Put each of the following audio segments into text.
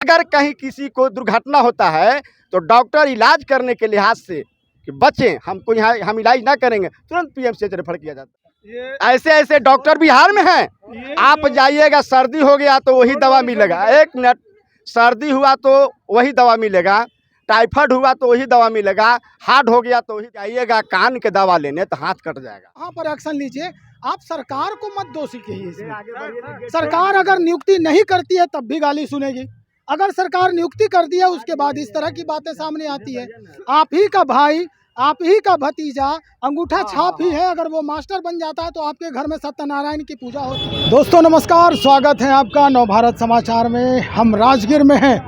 अगर कहीं किसी को दुर्घटना होता है तो डॉक्टर इलाज करने के लिहाज से कि बचें, हमको यहाँ हम इलाज ना करेंगे, तुरंत पीएमसीएच रेफर किया जाता है। ऐसे ऐसे डॉक्टर बिहार में हैं। आप जाइएगा, सर्दी हो गया तो वही दवा मिलेगा। एक मिनट, सर्दी हुआ तो वही दवा मिलेगा, टाइफाइड हुआ तो वही दवा मिलेगा, हार्ट हो गया तो वही। जाइएगा कान के दवा लेने तो हाथ कट जाएगा। वहाँ पर एक्शन लीजिए। आप सरकार को मत दोषी कहिए इसमें। सरकार अगर नियुक्ति नहीं करती है तब भी गाली सुनेगी। अगर सरकार नियुक्ति कर दिया उसके बाद इस तरह की बातें सामने आती है। आप ही का भाई, आप ही का भतीजा अंगूठा छाप ही है। अगर वो मास्टर बन जाता है तो आपके घर में सत्यनारायण की पूजा होती है। दोस्तों नमस्कार, स्वागत है आपका नवभारत समाचार में। हम राजगीर में हैं।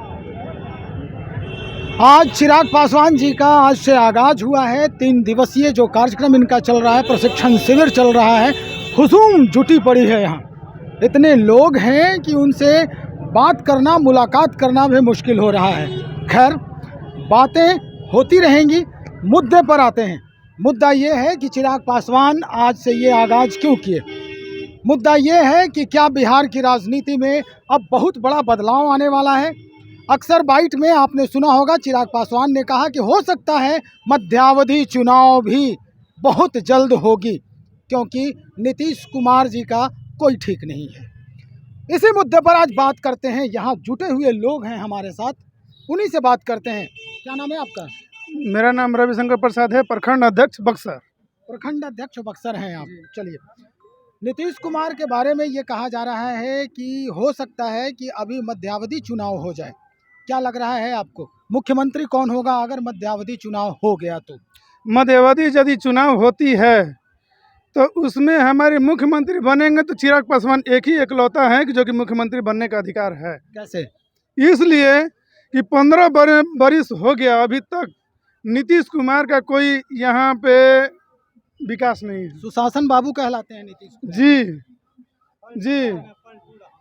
आज चिराग पासवान जी का आज से आगाज हुआ है। 3 दिवसीय जो कार्यक्रम इनका चल रहा है, प्रशिक्षण शिविर चल रहा है। हुजूम जुटी पड़ी है यहाँ। इतने लोग हैं कि उनसे बात करना, मुलाकात करना भी मुश्किल हो रहा है। खैर, बातें होती रहेंगी। मुद्दे पर आते हैं। मुद्दा ये है कि चिराग पासवान आज से ये आगाज क्यों किए। मुद्दा ये है कि क्या बिहार की राजनीति में अब बहुत बड़ा बदलाव आने वाला है। अक्सर बाइट में आपने सुना होगा, चिराग पासवान ने कहा कि हो सकता है मध्यावधि चुनाव भी बहुत जल्द होगी, क्योंकि नीतीश कुमार जी का कोई ठीक नहीं है। इसी मुद्दे पर आज बात करते हैं। यहाँ जुटे हुए लोग हैं हमारे साथ, उन्हीं से बात करते हैं। क्या नाम है आपका? मेरा नाम रविशंकर प्रसाद है, प्रखंड अध्यक्ष बक्सर। प्रखंड अध्यक्ष बक्सर हैं आप। चलिए, नीतीश कुमार के बारे में ये कहा जा रहा है कि हो सकता है कि अभी मध्यावधि चुनाव हो जाए। क्या लग रहा है आपको, मुख्यमंत्री कौन होगा अगर मध्यावधि चुनाव हो गया तो? मध्यावधि यदि चुनाव होती है तो उसमें हमारे मुख्यमंत्री बनेंगे तो चिराग पासवान एक ही एकलौता है कि जो कि मुख्यमंत्री बनने का अधिकार है। कैसे? इसलिए कि 15 बरिस हो गया, अभी तक नीतीश कुमार का कोई यहाँ पे विकास नहीं है। सुशासन बाबू कहलाते हैं नीतीश कुमार। जी जी,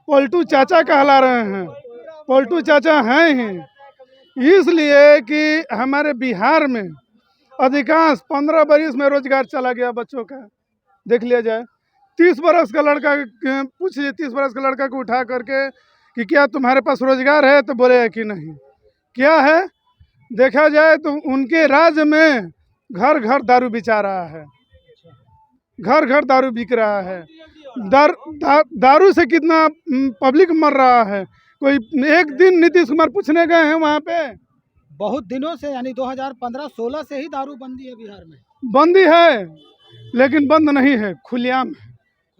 पलटू चाचा कहला रहे हैं। पलटू चाचा हैं ही इसलिए कि हमारे बिहार में अधिकांश 15 बरिस में रोजगार चला गया बच्चों का। देख लिया जाए, 30 बरस का लड़का पूछिए, 30 बरस का लड़का को उठा करके कि क्या तुम्हारे पास रोजगार है तो बोले कि नहीं। क्या है, देखा जाए तो उनके राज्य में घर घर दारू बिचा रहा है, घर घर दारू बिक रहा है। दारू से कितना पब्लिक मर रहा है। कोई एक दिन नीतीश कुमार पूछने गए हैं वहाँ पे? बहुत दिनों से, यानी 2015-16 से ही दारू बंदी है बिहार में। बंदी है, लेकिन बंद नहीं है, खुलेआम है।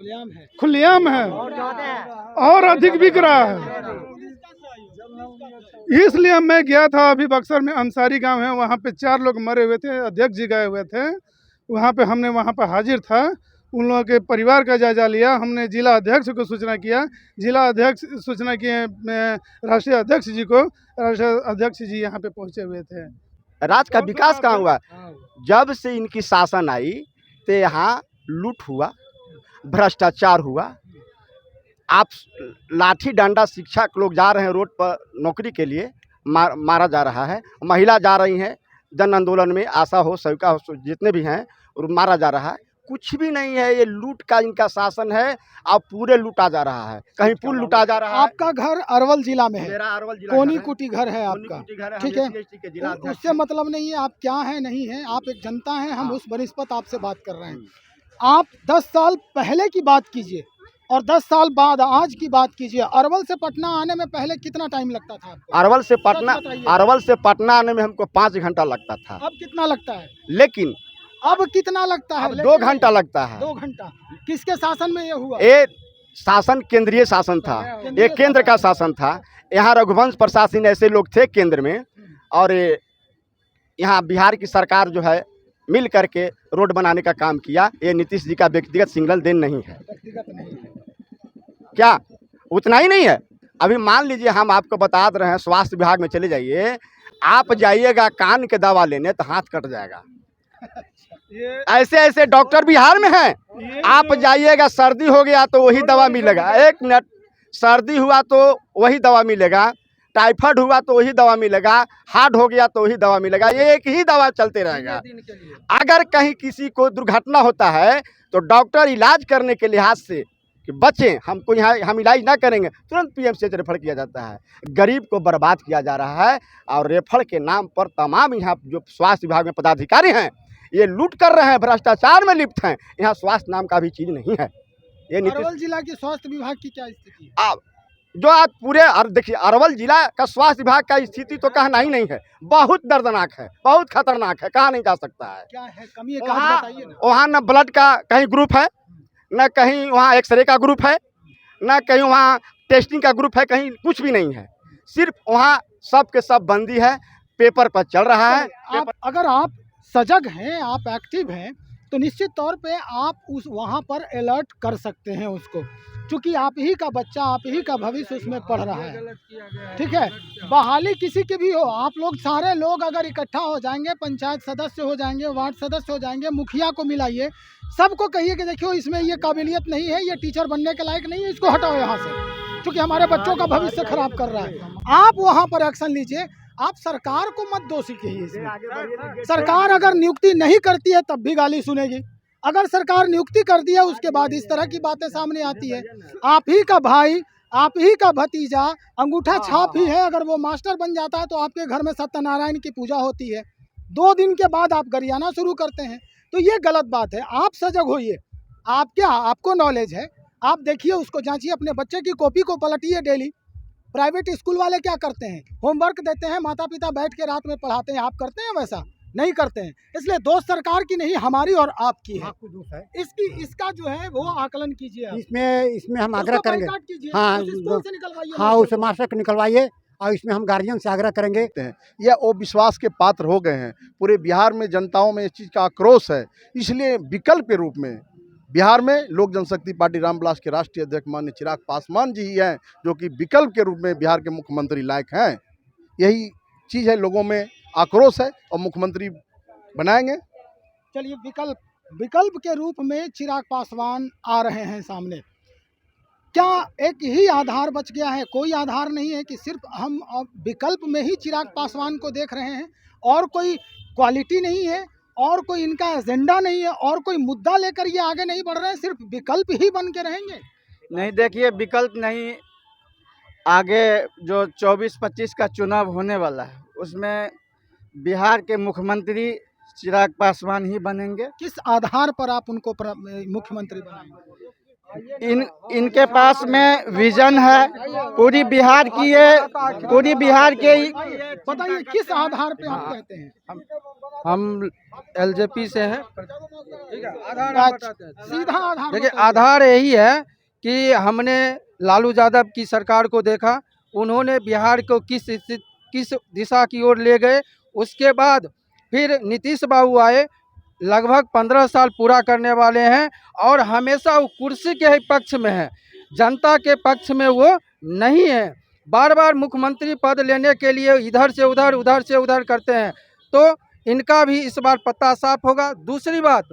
खुलेआम है, खुलेआम है और अधिक बिक रहा है। इसलिए मैं गया था अभी बक्सर में, अंसारी गांव है, वहाँ पे 4 लोग मरे हुए थे। अध्यक्ष जी गए हुए थे वहाँ पे, हमने वहाँ पर हाजिर था। उन लोगों के परिवार का जायजा लिया। हमने जिला अध्यक्ष को सूचना किया, जिला अध्यक्ष सूचना किए राष्ट्रीय अध्यक्ष जी को। राष्ट्रीय अध्यक्ष जी यहाँ पे पहुँचे हुए थे। राज्य का विकास कहाँ हुआ? जब से इनकी शासन आई तो यहाँ लूट हुआ, भ्रष्टाचार हुआ। आप लाठी डंडा, शिक्षक लोग जा रहे हैं रोड पर नौकरी के लिए, मारा जा रहा है। महिला जा रही हैं जन आंदोलन में, आशा हो, सेविका हो, जितने भी हैं, और मारा जा रहा है। कुछ भी नहीं है, ये लूट का इनका शासन है। अब पूरे लूटा जा रहा है, कहीं पुल लूटा जा रहा है। आपका घर अरवल जिला में है? मेरा अरवल जिला कोनी कुटी घर है आपका, ठीक है। है। उससे मतलब नहीं है आप क्या है नहीं है, आप एक जनता हैं। हम उस बनिस्पत आपसे बात कर रहे हैं। आप 10 साल पहले की बात कीजिए और 10 साल बाद आज की बात कीजिए। अरवल से पटना आने में पहले कितना टाइम लगता था आपको? अरवल से पटना आने में हमको 5 घंटा लगता था। अब कितना लगता है? लेकिन अब कितना लगता है? 2 घंटा लगता है। 2 घंटा। किसके शासन में ये हुआ? ये शासन केंद्रीय शासन था, ये केंद्र का शासन था। यहाँ रघुवंश प्रसाद सिंह ऐसे लोग थे केंद्र में, और यहाँ बिहार की सरकार जो है मिल करके रोड बनाने का काम किया। ये नीतीश जी का व्यक्तिगत सिंगल देन नहीं है। व्यक्तिगत नहीं है क्या उतना ही नहीं है? अभी मान लीजिए, हम आपको बता रहे हैं, स्वास्थ्य विभाग में चले जाइए, आप जाइएगा कान के दवा लेने तो हाथ कट जाएगा। ऐसे ऐसे डॉक्टर बिहार में हैं। आप जाइएगा, सर्दी हो गया तो वही दवा मिलेगा। एक मिनट, सर्दी हुआ तो वही दवा मिलेगा, टाइफाइड हुआ तो वही दवा मिलेगा, हार्ट हो गया तो वही दवा मिलेगा। ये एक ही दवा चलते रहेगा। अगर कहीं किसी को दुर्घटना होता है तो डॉक्टर इलाज करने के लिहाज से कि बच्चे हमको यहाँ हम इलाज ना करेंगे, तुरंत पीएमसीएच रेफर किया जाता है। गरीब को बर्बाद किया जा रहा है और रेफर के नाम पर तमाम यहाँ जो स्वास्थ्य विभाग में पदाधिकारी हैं ये लूट कर रहे हैं, भ्रष्टाचार में लिप्त हैं। यहाँ स्वास्थ्य नाम का भी चीज़ नहीं है। ये अरवल जिला के स्वास्थ्य विभाग की क्या स्थिति है? आप जो आज पूरे देखिए अरवल जिला का स्वास्थ्य विभाग का स्थिति तो कहना ही नहीं है, बहुत दर्दनाक है, बहुत खतरनाक है, कहा नहीं जा सकता है। क्या है कमी है, क्या बताइए ना। वहाँ न ब्लड का कहीं ग्रुप है, न कहीं वहाँ एक्सरे का ग्रुप है, न कहीं वहाँ टेस्टिंग का ग्रुप है, कहीं कुछ भी नहीं है। सिर्फ वहाँ सब के सब बंदी है, पेपर पर चल रहा है। अगर आप सजग हैं, आप एक्टिव हैं, तो निश्चित तौर पे आप उस वहाँ पर अलर्ट कर सकते हैं उसको, क्योंकि आप ही का बच्चा, आप ही का भविष्य उसमें पढ़ रहा है। ठीक है, बहाली किसी की भी हो, आप लोग सारे लोग अगर इकट्ठा हो जाएंगे, पंचायत सदस्य हो जाएंगे, वार्ड सदस्य हो जाएंगे, मुखिया को मिलाइए, सबको कहिए कि देखियो इसमें ये काबिलियत नहीं है, ये टीचर बनने के लायक नहीं है, इसको हटाओ यहाँ से, क्योंकि हमारे बच्चों का भविष्य खराब कर रहा है। आप वहाँ पर एक्शन लीजिए। आप सरकार को मत दोषी कहिए इसमें। सरकार अगर नियुक्ति नहीं करती है तब भी गाली सुनेगी, अगर सरकार नियुक्ति कर दी है उसके बाद इस तरह की बातें सामने आती है। आप ही का भाई, आप ही का भतीजा अंगूठा छाप ही है, अगर वो मास्टर बन जाता है तो आपके घर में सत्यनारायण की पूजा होती है, 2 दिन के बाद आप गरियाना शुरू करते हैं, तो ये गलत बात है। आप सजग होइए। आप क्या, आपको नॉलेज है, आप देखिए, उसको जांचिए, अपने बच्चे की कॉपी को पलटिए डेली। प्राइवेट स्कूल वाले क्या करते हैं, होमवर्क देते हैं, माता पिता बैठ के रात में पढ़ाते हैं, आप करते हैं वैसा? नहीं करते हैं। इसलिए दोष सरकार की नहीं, हमारी और आपकी है। इसका जो है वो आकलन कीजिए। इसमें हम आग्रह करेंगे, हाँ से निकलवाइए, हाँ उसे मास्टर को निकलवाइए, और इसमें हम गार्जियन से आग्रह करेंगे। यह अविश्वास के पात्र हो गए हैं। पूरे बिहार में जनताओं में इस चीज़ का आक्रोश है। इसलिए विकल्प के रूप में बिहार में लोक जनशक्ति पार्टी रामविलास के राष्ट्रीय अध्यक्ष माननीय चिराग पासवान जी ही हैं जो कि विकल्प के रूप में बिहार के मुख्यमंत्री लायक हैं। यही चीज़ है, लोगों में आक्रोश है और मुख्यमंत्री बनाएंगे। चलिए, विकल्प के रूप में चिराग पासवान आ रहे हैं सामने। क्या एक ही आधार बच गया है? कोई आधार नहीं है कि सिर्फ हम विकल्प में ही चिराग पासवान को देख रहे हैं, और कोई क्वालिटी नहीं है, और कोई इनका एजेंडा नहीं है, और कोई मुद्दा लेकर ये आगे नहीं बढ़ रहे हैं, सिर्फ विकल्प ही बन के रहेंगे? नहीं, देखिए, विकल्प नहीं, आगे जो 24-25 का चुनाव होने वाला है उसमें बिहार के मुख्यमंत्री चिराग पासवान ही बनेंगे। किस आधार पर आप उनको मुख्यमंत्री बनाएंगे? इनके पास में विजन है, पूरी बिहार की ये, पूरी बिहार के। बताइए किस आधार पे आप कहते हैं? हम एलजेपी से हैं। सीधा आधार देखिए, आधार यही है कि हमने लालू यादव की सरकार को देखा, उन्होंने बिहार को किस दिशा की ओर ले गए। उसके बाद फिर नीतीश बाबू आए, लगभग 15 साल पूरा करने वाले हैं, और हमेशा वो कुर्सी के ही पक्ष में है, जनता के पक्ष में वो नहीं है। बार बार मुख्यमंत्री पद लेने के लिए इधर से उधर, उधर से उधर करते हैं, तो इनका भी इस बार पत्ता साफ होगा। दूसरी बात,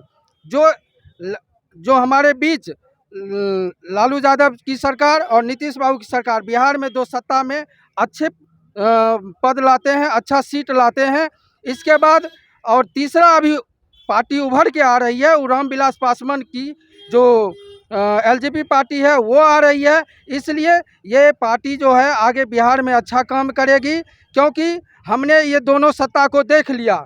जो हमारे बीच लालू यादव की सरकार और नीतीश बाबू की सरकार, बिहार में 2 सत्ता में अच्छे पद लाते हैं, अच्छा सीट लाते हैं। इसके बाद और तीसरा अभी पार्टी उभर के आ रही है, वो रामविलास पासवान की जो एलजेपी पार्टी है वो आ रही है। इसलिए ये पार्टी जो है आगे बिहार में अच्छा काम करेगी, क्योंकि हमने ये दोनों सत्ता को देख लिया।